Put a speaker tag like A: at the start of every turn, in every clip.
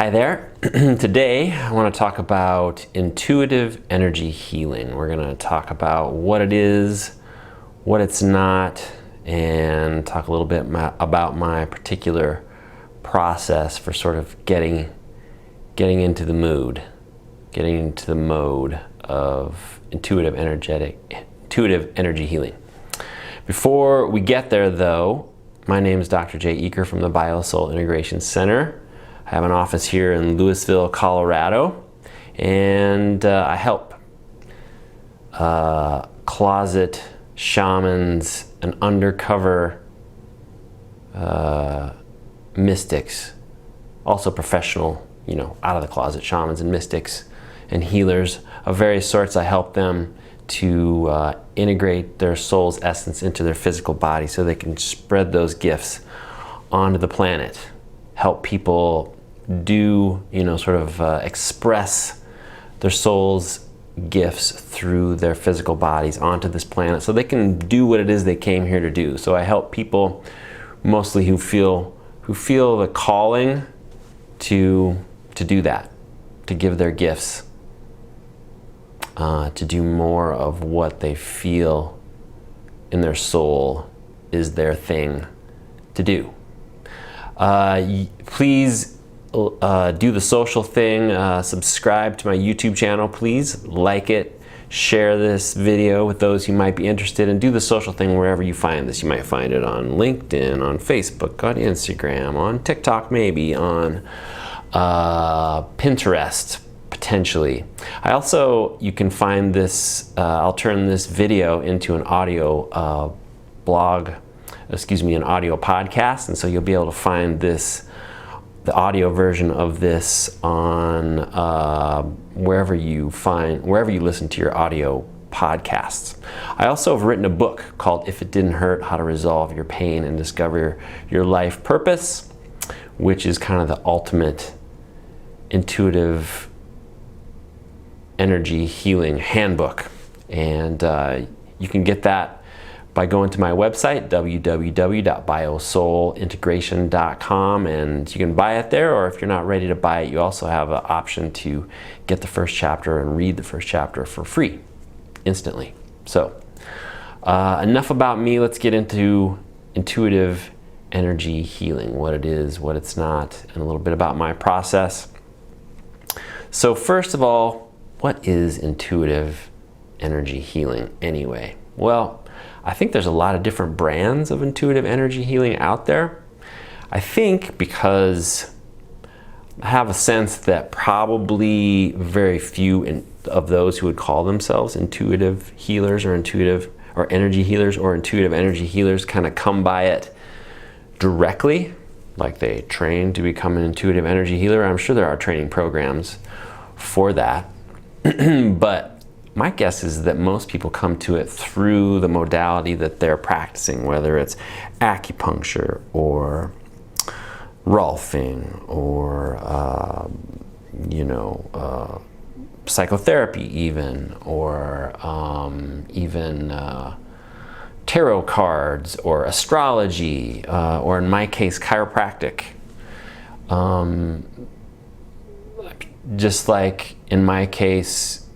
A: Hi there. Today I want to talk about intuitive energy healing. We're going to talk about what it is, what it's not, and talk a little bit about my particular process for sort of getting into the mood, getting into the mode of intuitive energy healing. Before we get there though, my name is Dr. Jay Eaker from the BioSoul Integration Center. I have an office here in Louisville, Colorado, and I help closet shamans and undercover mystics, also professional, out of the closet shamans and mystics and healers of various sorts. I help them to integrate their soul's essence into their physical body so they can spread those gifts onto the planet, help people do, express their soul's gifts through their physical bodies onto this planet so they can do what it is they came here to do. So I help people mostly who feel the calling to do that, to give their gifts, to do more of what they feel in their soul is their thing to do. Please do the social thing, subscribe to my YouTube channel, please, like it, share this video with those who might be interested, and do the social thing wherever you find this. You might find it on LinkedIn, on Facebook, on Instagram, on TikTok maybe, on Pinterest potentially. You can find this, I'll turn this video into an audio an audio podcast, and so you'll be able to find the audio version of this on wherever you listen to your audio podcasts. I also have written a book called If It Didn't Hurt: How to Resolve Your Pain and Discover Your Life Purpose, which is kind of the ultimate intuitive energy healing handbook. And you can get that by going to my website, www.biosoulintegration.com, and you can buy it there, or if you're not ready to buy it, you also have an option to get the first chapter and read the first chapter for free, instantly. So, enough about me. Let's get into intuitive energy healing, what it is, what it's not, and a little bit about my process. So first of all, what is intuitive energy healing anyway? Well, I think there's a lot of different brands of intuitive energy healing out there. I think because I have a sense that probably very few of those who would call themselves intuitive healers or intuitive energy healers kind of come by it directly, like they train to become an intuitive energy healer. I'm sure there are training programs for that. But my guess is that most people come to it through the modality that they're practicing, whether it's acupuncture or Rolfing or psychotherapy even, or even tarot cards or astrology, or in my case chiropractic. Just like in my case,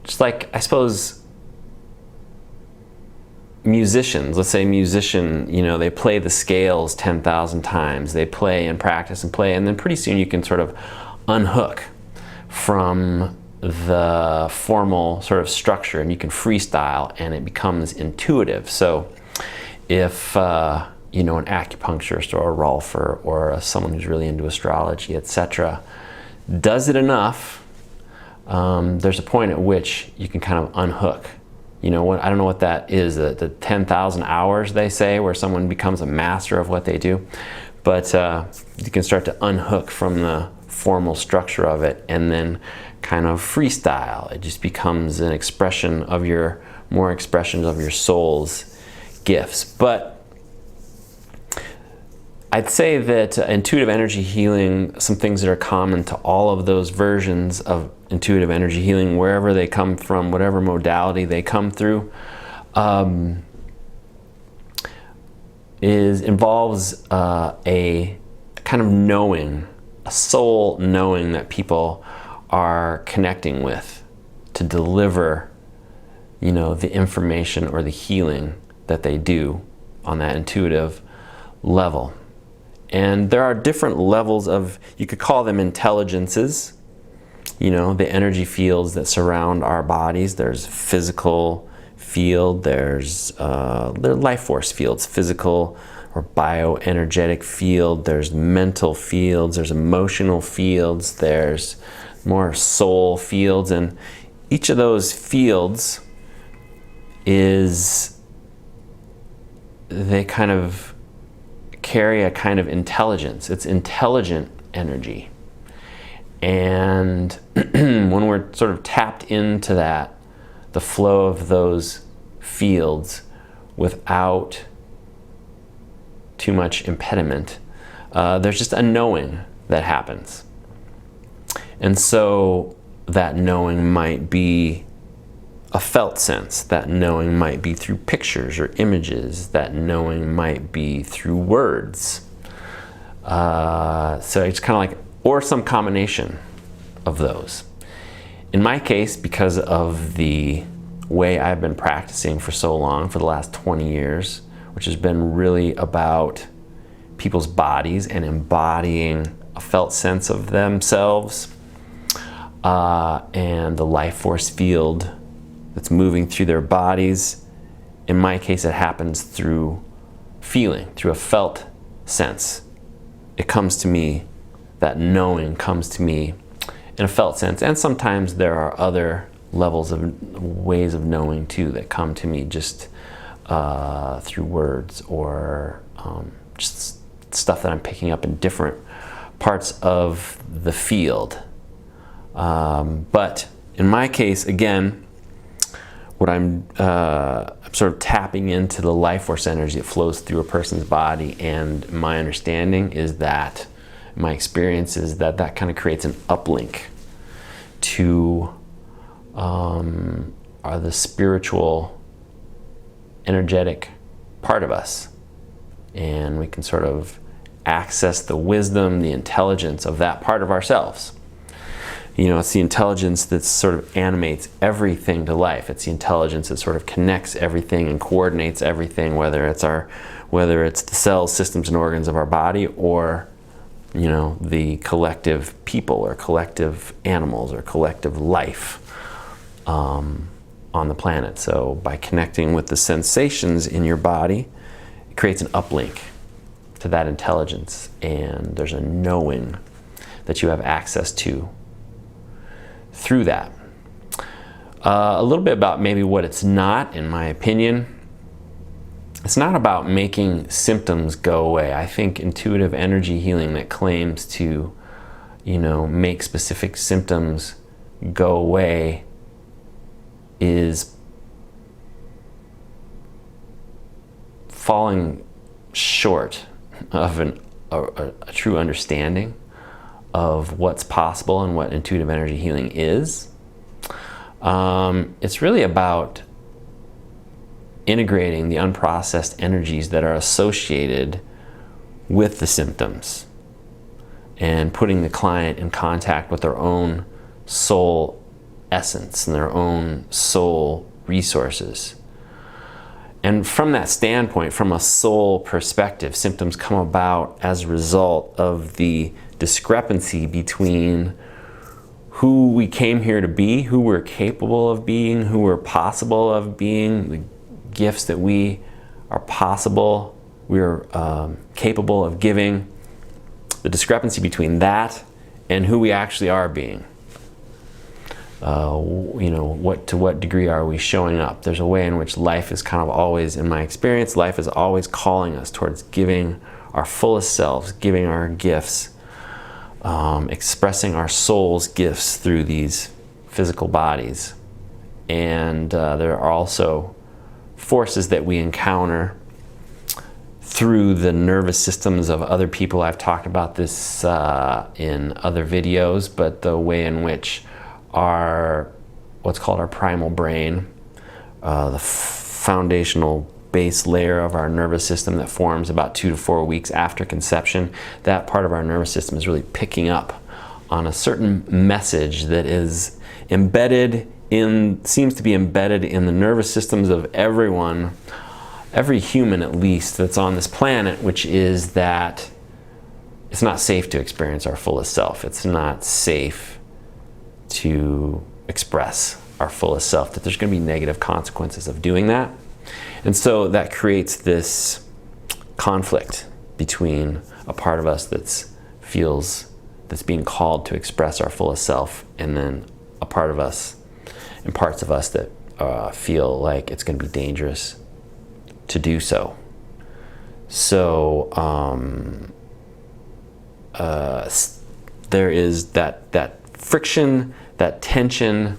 A: just like, I suppose, musicians, let's say a musician, they play the scales 10,000 times. They play and practice and play, and then pretty soon you can sort of unhook from the formal sort of structure and you can freestyle and it becomes intuitive. So if an acupuncturist or a Rolfer or someone who's really into astrology, etc., does it enough, there's a point at which you can kind of unhook. I don't know what that is, the 10,000 hours they say, where someone becomes a master of what they do, but you can start to unhook from the formal structure of it and then kind of freestyle. It just becomes more expressions of your soul's gifts. But I'd say that intuitive energy healing, some things that are common to all of those versions of intuitive energy healing, wherever they come from, whatever modality they come through, involves a kind of knowing, a soul knowing that people are connecting with to deliver, you know, the information or the healing that they do on that intuitive level. And there are different levels of, you could call them intelligences, you know, the energy fields that surround our bodies. There's physical field, there's life force fields, physical or bioenergetic field, there's mental fields, there's emotional fields, there's more soul fields, and each of those fields they kind of carry a kind of intelligence. It's intelligent energy. And when we're sort of tapped into that, the flow of those fields without too much impediment, there's just a knowing that happens. And so that knowing might be a felt sense. That knowing might be through pictures or images. That knowing might be through words. So it's kind of like, or some combination of those. In my case, because of the way I've been practicing for so long, for the last 20 years, which has been really about people's bodies and embodying a felt sense of themselves, and the life force field that's moving through their bodies. In my case, it happens through feeling, through a felt sense. It comes to me, that knowing comes to me in a felt sense. And sometimes there are other levels of ways of knowing too that come to me just through words or just stuff that I'm picking up in different parts of the field. But in my case, again, what I'm sort of tapping into the life force energy that flows through a person's body, and my understanding is that, my experience is that that kind of creates an uplink to the spiritual, energetic part of us. And we can sort of access the wisdom, the intelligence of that part of ourselves. You know, it's the intelligence that sort of animates everything to life. It's the intelligence that sort of connects everything and coordinates everything, whether it's the cells, systems, and organs of our body, or, you know, the collective people or collective animals or collective life on the planet. So by connecting with the sensations in your body, it creates an uplink to that intelligence, and there's a knowing that you have access to through that. A little bit about maybe what it's not, in my opinion. It's not about making symptoms go away. I think intuitive energy healing that claims to, you know, make specific symptoms go away is falling short of a true understanding of what's possible and what intuitive energy healing is. It's really about integrating the unprocessed energies that are associated with the symptoms and putting the client in contact with their own soul essence and their own soul resources. And from that standpoint, from a soul perspective, symptoms come about as a result of the discrepancy between who we came here to be, who we're capable of being, who we're possible of being, the gifts that we are possible, we're capable of giving, the discrepancy between that and who we actually are being. You know, to what degree are we showing up? There's a way in which life is kind of always, in my experience, life is always calling us towards giving our fullest selves, giving our gifts, expressing our soul's gifts through these physical bodies. And there are also forces that we encounter through the nervous systems of other people. I've talked about this in other videos, but the way in which what's called our primal brain, the foundational base layer of our nervous system that forms about 2 to 4 weeks after conception, that part of our nervous system is really picking up on a certain message that is seems to be embedded in the nervous systems of everyone, every human at least, that's on this planet, which is that it's not safe to experience our fullest self. It's not safe to express our fullest self, that there's going to be negative consequences of doing that. And so that creates this conflict between a part of us that's being called to express our fullest self, and then a part of us and parts of us that feel like it's going to be dangerous to do so. So there is that friction, that tension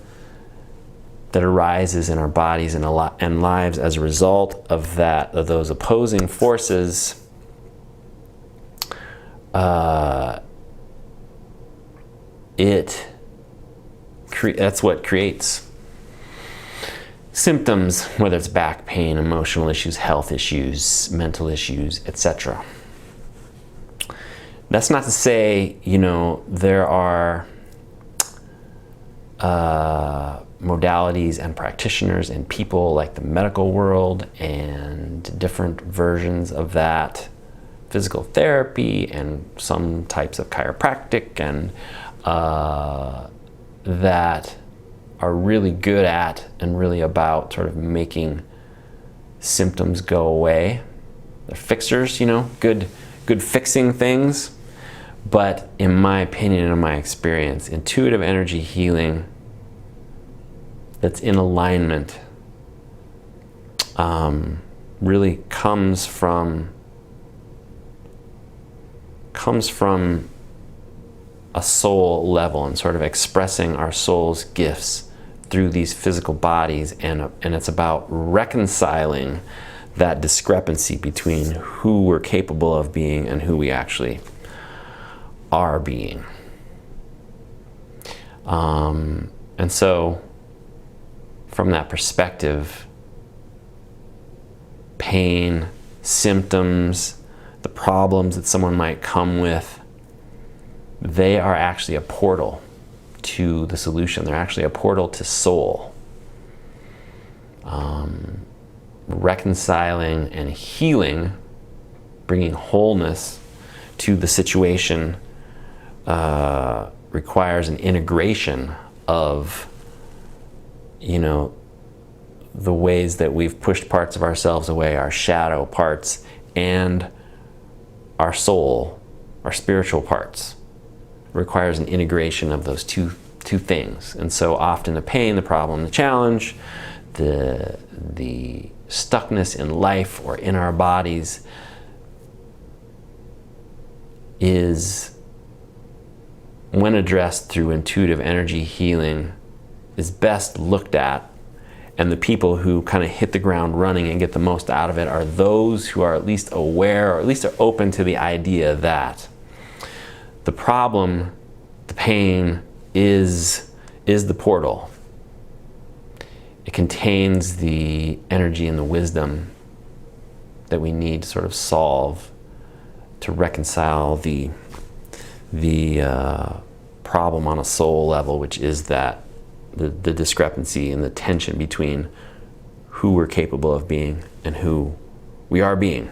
A: that arises in our bodies and lives as a result of those opposing forces. That's what creates symptoms, whether it's back pain, emotional issues, health issues, mental issues, etc. That's not to say, there are modalities and practitioners and people like the medical world and different versions of that, physical therapy and some types of chiropractic, and that are really good at and really about sort of making symptoms go away. They're fixers, good fixing things. But in my opinion and in my experience, intuitive energy healing that's in alignment really comes from a soul level, and sort of expressing our soul's gifts through these physical bodies, and it's about reconciling that discrepancy between who we're capable of being and who we actually are being. And so from that perspective, pain, symptoms, the problems that someone might come with, they are actually a portal to the solution. They're actually a portal to soul. Reconciling and healing, bringing wholeness to the situation, requires an integration of, the ways that we've pushed parts of ourselves away, our shadow parts, and our soul, our spiritual parts. It requires an integration of those two things. And so often the pain, the problem, the challenge, the stuckness in life or in our bodies is, when addressed through intuitive energy healing, is best looked at. And the people who kind of hit the ground running and get the most out of it are those who are at least aware, or at least are open to the idea that the problem, the pain, is the portal. It contains the energy and the wisdom that we need to sort of solve, to reconcile the problem on a soul level, which is that the discrepancy and the tension between who we're capable of being and who we are being.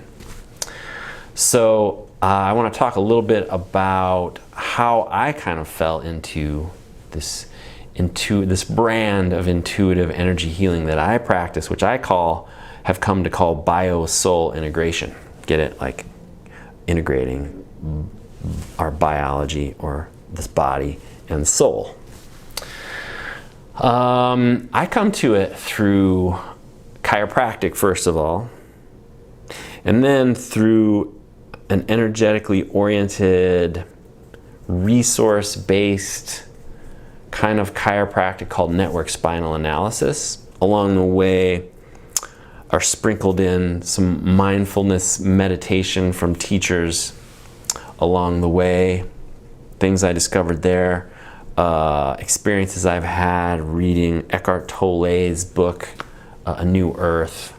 A: So I want to talk a little bit about how I kind of fell into this brand of intuitive energy healing that I practice, which I have come to call BioSoul integration. Get it? Like integrating our biology, or this body and soul. I come to it through chiropractic, first of all, and then through an energetically oriented, resource-based kind of chiropractic called network spinal analysis. Along the way are sprinkled in some mindfulness meditation from teachers along the way, things I discovered there, experiences I've had reading Eckhart Tolle's book, A New Earth,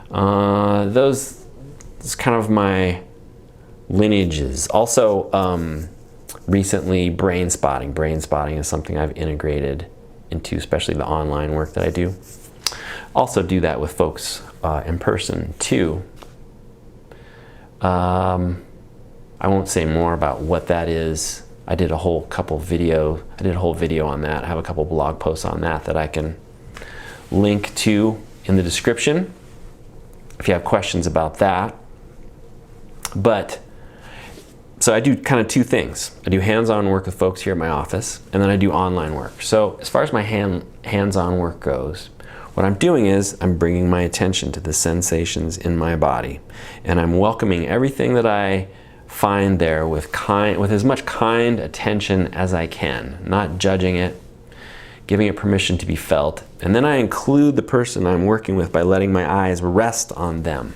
A: Those is kind of my lineages. Also, recently brain spotting. Brain spotting is something I've integrated into especially the online work that I do. Also do that with folks in person too. I won't say more about what that is. I did a whole video on that. I have a couple blog posts on that I can link to in the description if you have questions about that. But so I do kind of two things. I do hands-on work with folks here at my office, and then I do online work. So as far as my hands-on work goes, what I'm doing is I'm bringing my attention to the sensations in my body, and I'm welcoming everything that I find there with as much kind attention as I can, not judging it, giving it permission to be felt. And then I include the person I'm working with by letting my eyes rest on them.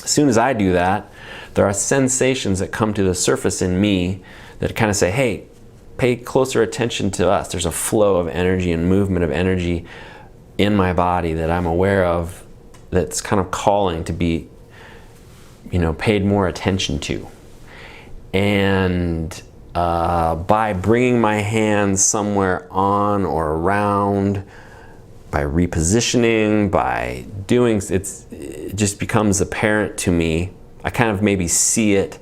A: As soon as I do that, there are sensations that come to the surface in me that kind of say, hey, pay closer attention to us. There's a flow of energy and movement of energy in my body that I'm aware of that's kind of calling to be, paid more attention to. And by bringing my hands somewhere on or around, by repositioning, by doing, it just becomes apparent to me. I kind of maybe see it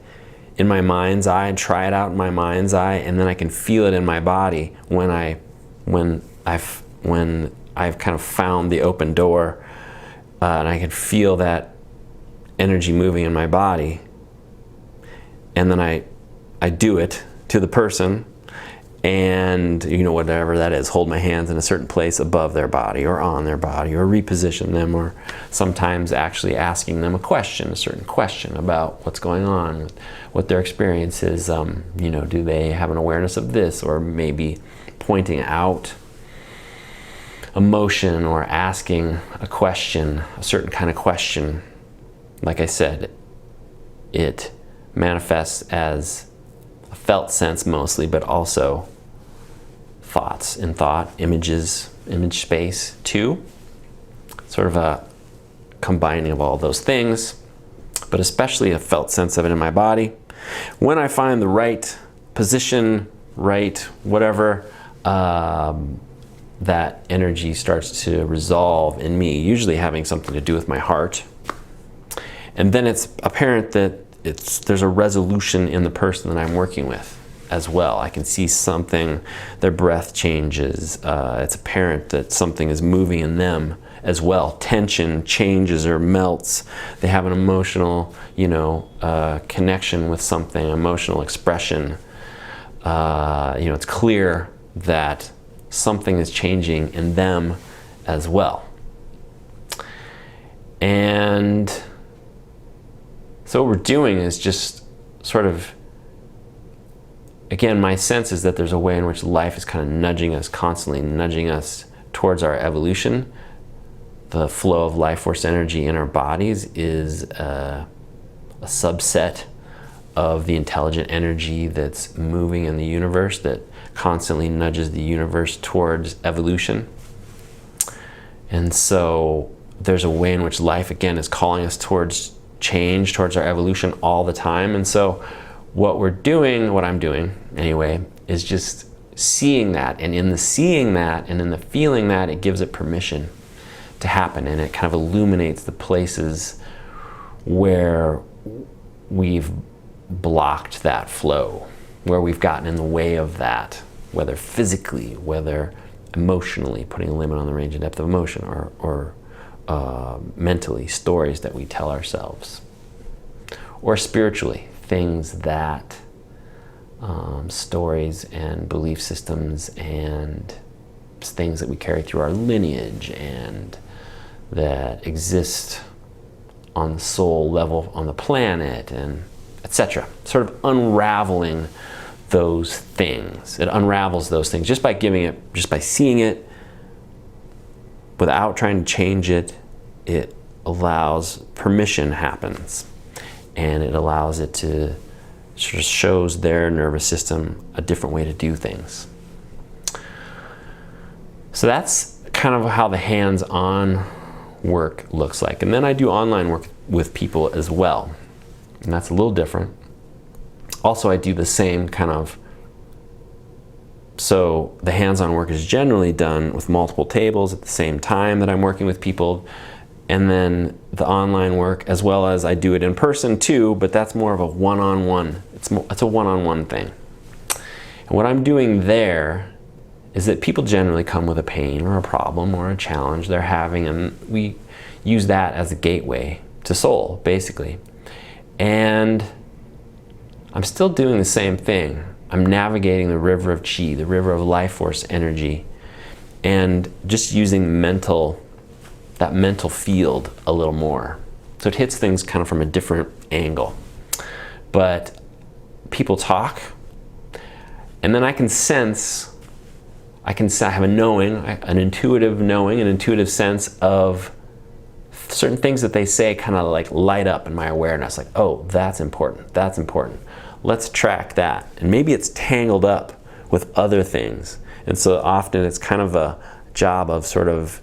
A: in my mind's eye, try it out in my mind's eye, and then I can feel it in my body when I've kind of found the open door, and I can feel that energy moving in my body, and then I do it to the person, and whatever that is, hold my hands in a certain place above their body or on their body, or reposition them, or sometimes actually asking them a certain question about what's going on, what their experience is. Do they have an awareness of this, or maybe pointing out emotion or asking a question, a certain kind of question. Like I said, it manifests as a felt sense mostly, but also thoughts in thought, images, image space too. Sort of a combining of all those things, but especially a felt sense of it in my body. When I find the right position, right whatever, that energy starts to resolve in me, usually having something to do with my heart. And then it's apparent that there's a resolution in the person that I'm working with as well. I can see something, their breath changes. It's apparent that something is moving in them as well. Tension changes or melts. They have an emotional, connection with something, emotional expression. It's clear that something is changing in them as well. And so what we're doing is just sort of, again, my sense is that there's a way in which life is kind of nudging us, constantly nudging us towards our evolution. The flow of life force energy in our bodies is a subset of the intelligent energy that's moving in the universe, that constantly nudges the universe towards evolution. And so there's a way in which life, again, is calling us towards change, towards our evolution all the time. And so what I'm doing anyway, is just seeing that. And in the seeing that and in the feeling that, it gives it permission to happen. And it kind of illuminates the places where we've blocked that flow, where we've gotten in the way of that, whether physically, whether emotionally, putting a limit on the range and depth of emotion, or mentally, stories that we tell ourselves, or spiritually, things that stories and belief systems and things that we carry through our lineage and that exist on the soul level on the planet, and etc. Sort of unraveling those things. It unravels those things just by seeing it, without trying to change it. It allows, permission happens, and it allows it to sort of shows their nervous system a different way to do things. So that's kind of how the hands-on work looks like. And then I do online work with people as well, and that's a little different. Also, I do the same kind of, so the hands-on work is generally done with multiple tables at the same time that I'm working with people, and then the online work, as well as I do it in person too, but that's more of a one-on-one. It's a one-on-one thing. And what I'm doing there is that people generally come with a pain or a problem or a challenge they're having, and we use that as a gateway to soul, basically. And I'm still doing the same thing. I'm navigating the river of chi, the river of life force energy, and just using that mental field a little more. So it hits things kind of from a different angle. But people talk, and then I can sense, I have a knowing, an intuitive knowing, an intuitive sense of certain things that they say kind of like light up in my awareness. Like, oh, that's important, that's important. Let's track that. And maybe it's tangled up with other things. And so often it's kind of a job of sort of,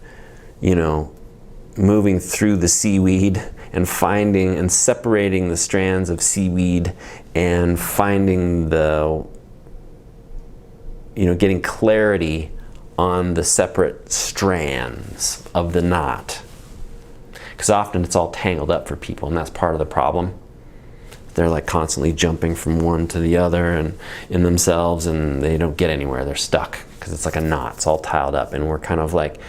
A: moving through the seaweed and finding and separating the strands of seaweed and finding getting clarity on the separate strands of the knot. Because often it's all tangled up for people, and that's part of the problem. They're like constantly jumping from one to the other and in themselves, and they don't get anywhere. They're stuck because it's like a knot. It's all tiled up, and we're kind of like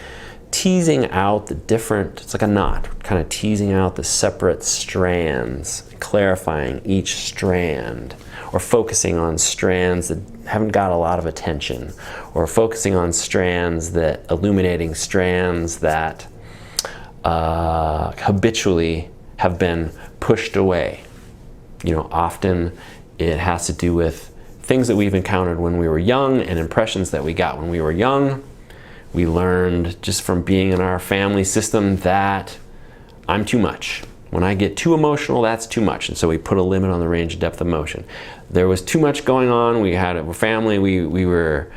A: teasing out the different, it's like a knot, kind of teasing out the separate strands, clarifying each strand, or focusing on strands that haven't got a lot of attention, or focusing on strands that, illuminating strands that habitually have been pushed away. Often it has to do with things that we've encountered when we were young and impressions that we got when we were young. We learned just from being in our family system that I'm too much. When I get too emotional, that's too much. And so we put a limit on the range of depth of motion. There was too much going on. We had a family, we were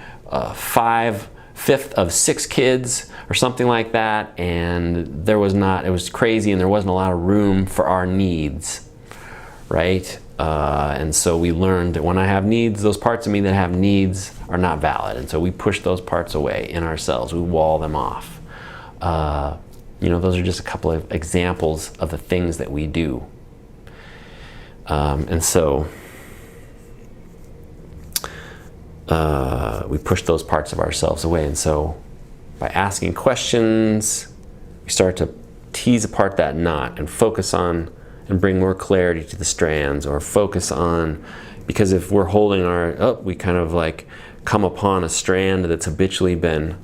A: fifth of 6 kids or something like that. And it was crazy, and there wasn't a lot of room for our needs, right? And so we learned that when I have needs, those parts of me that have needs are not valid. And so we push those parts away in ourselves. We wall them off. Those are just a couple of examples of the things that we do. And so we push those parts of ourselves away. And so by asking questions, we start to tease apart that knot and focus on and bring more clarity to the strands, or focus on, because if we're holding we kind of like come upon a strand that's habitually been,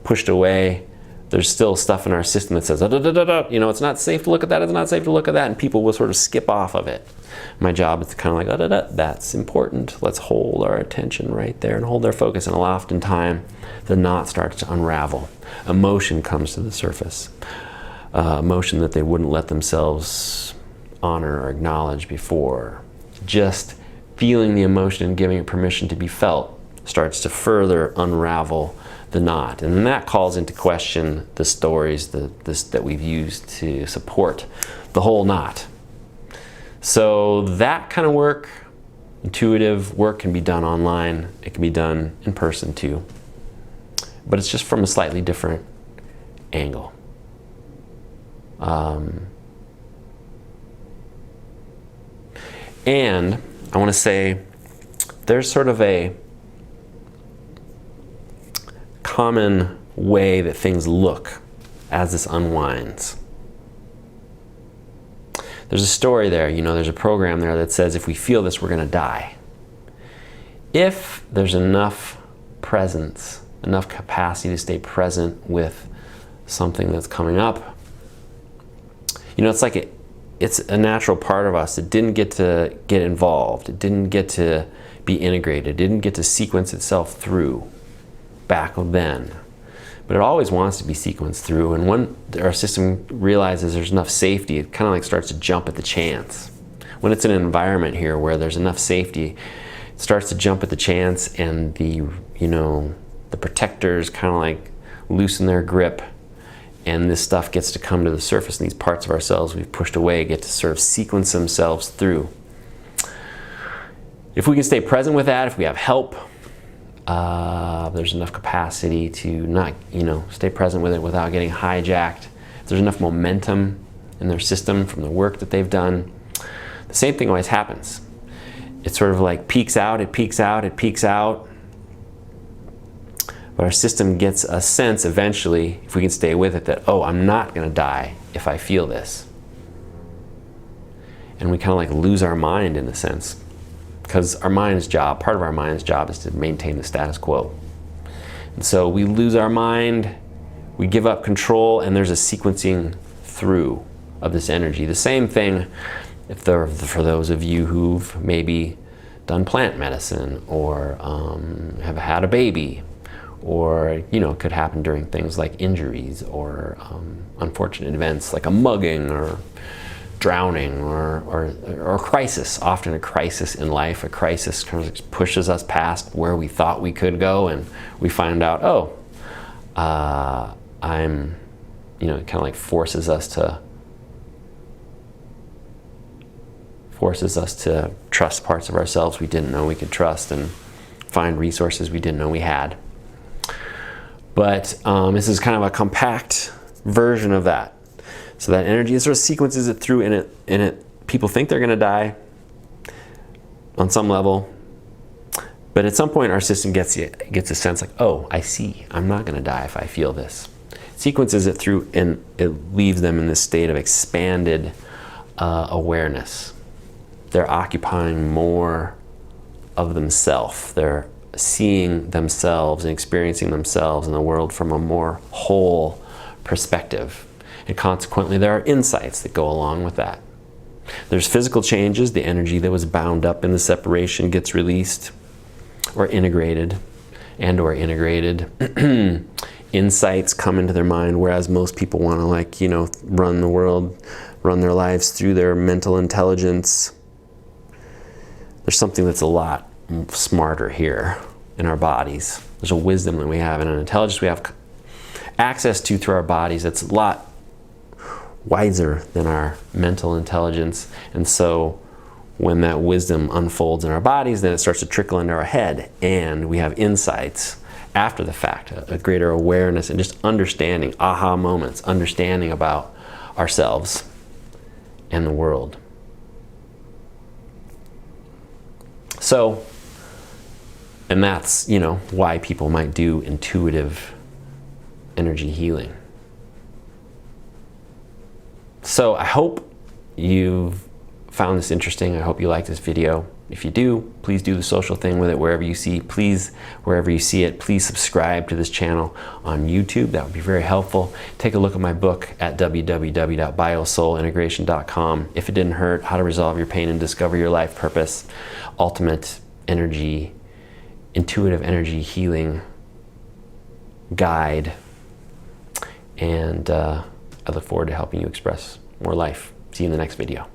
A: pushed away. There's still stuff in our system that says, it's not safe to look at that, it's not safe to look at that, and people will sort of skip off of it. My job is to kind of like, that's important. Let's hold our attention right there and hold our focus, and oftentimes the knot starts to unravel. Emotion comes to the surface. Emotion that they wouldn't let themselves honor or acknowledge before. Just feeling the emotion and giving it permission to be felt starts to further unravel the knot. And then that calls into question the stories that we've used to support the whole knot. So that kind of work, intuitive work, can be done online. It can be done in person too. But it's just from a slightly different angle. And I want to say there's sort of a common way that things look as this unwinds. There's a story there, there's a program there that says if we feel this, we're going to die. If there's enough presence, enough capacity to stay present with something that's coming up, it's like it's a natural part of us. It didn't get to get involved. It didn't get to be integrated. It didn't get to sequence itself through back then. But it always wants to be sequenced through. And when our system realizes there's enough safety, it kind of like starts to jump at the chance. When it's in an environment here where there's enough safety, it starts to jump at the chance, and the protectors kind of like loosen their grip, And this stuff gets to come to the surface, and these parts of ourselves we've pushed away get to sort of sequence themselves through. If we can stay present with that, if we have help, there's enough capacity to not, stay present with it without getting hijacked. If there's enough momentum in their system from the work that they've done, the same thing always happens. It sort of like peaks out, it peaks out, it peaks out. But our system gets a sense eventually, if we can stay with it, that, oh, I'm not going to die if I feel this. And we kind of like lose our mind in a sense. Because our mind's job, part of our mind's job is to maintain the status quo. And so we lose our mind, we give up control, and there's a sequencing through of this energy. The same thing for those of you who've maybe done plant medicine or have had a baby, or it could happen during things like injuries or unfortunate events like a mugging or drowning or crisis. Often a crisis in life, a crisis kind of pushes us past where we thought we could go, and we find out, I'm, it kind of like forces us to trust parts of ourselves we didn't know we could trust, and find resources we didn't know we had. But this is kind of a compact version of that. So that energy sort of sequences it through in it. People think they're going to die on some level, but at some point our system gets a sense like, oh, I see, I'm not going to die if I feel this. It sequences it through, and it leaves them in this state of expanded awareness. They're occupying more of themselves. They're seeing themselves and experiencing themselves in the world from a more whole perspective. And consequently, there are insights that go along with that. There's physical changes. The energy that was bound up in the separation gets released or integrated. Insights come into their mind, whereas most people want to run the world, run their lives through their mental intelligence. There's something that's a lot smarter here in our bodies. There's a wisdom that we have and an intelligence we have access to through our bodies that's a lot wiser than our mental intelligence. And so when that wisdom unfolds in our bodies, then it starts to trickle into our head, and we have insights after the fact, a greater awareness and just understanding, aha moments, understanding about ourselves and the world. So, and that's, why people might do intuitive energy healing. So I hope you've found this interesting. I hope you like this video. If you do, please do the social thing with it wherever you see. Wherever you see it, please subscribe to this channel on YouTube. That would be very helpful. Take a look at my book at www.biosoulintegration.com. If it didn't hurt, How to Resolve Your Pain and Discover Your Life Purpose. Ultimate energy, intuitive energy healing guide. And I look forward to helping you express more life. See you in the next video.